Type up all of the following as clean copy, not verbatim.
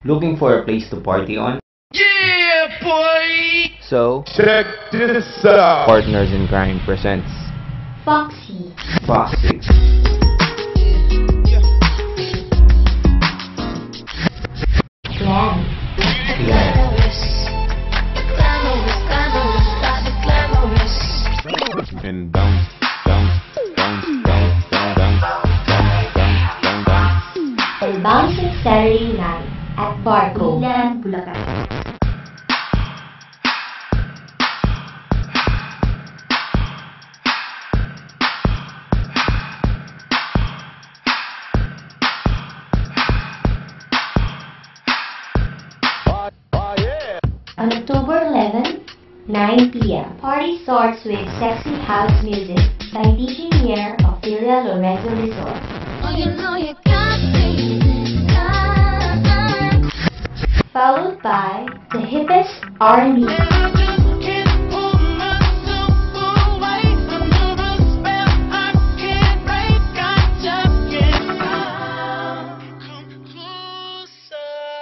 Looking for a place to party on? Yeah, boy! So, Check this out. Partners in Crime presents Foxy, Foxy. Glam, And bounce, bounce, bounce, bounce, bounce, bounce, bounce, bounce, bounce, bounce. and Bouncing Saturday Night at Barco, Milan, Bulacan. On October 11, 9 p.m., party starts with sexy house music by DJ Nier of Villa Lorenzo Resort. Oh, you know you got me. Followed by the hippest R&B,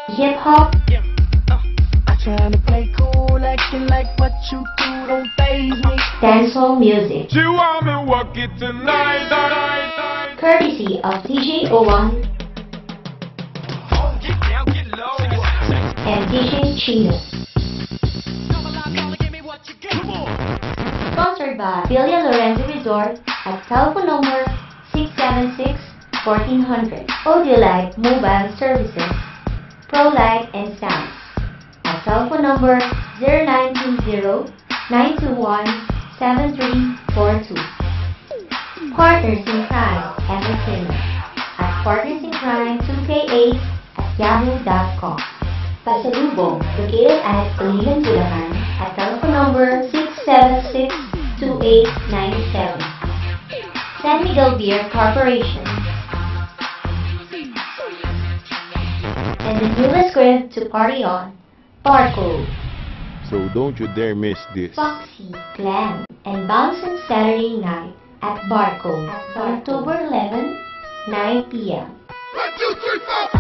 hip-hop, Trying to play cool, acting like what you do don't faze me. dancehall music, You want me walk it tonight? courtesy of DJ O1 Get down, get low. and DJ Chino. Give me what you get. Come on. Sponsored by Villa Lorenzo Resort at telephone number 676-1400. Audiolite Mobile Services, ProLight and Sound at telephone number 0920-921-7342. Partners in Crime Entertainment at Partners in Crime 2K8 at yahoo.com. Pasalubong, located at Iligan, Bulacan at telephone number 676-2897. San Miguel Beer Corporation. And the newest crib to party on, Barco, So don't you dare miss this. Foxy, Glam, and Bouncing Saturday Night at Barco on October 11, 9 p.m. 1, 2, 3, 4.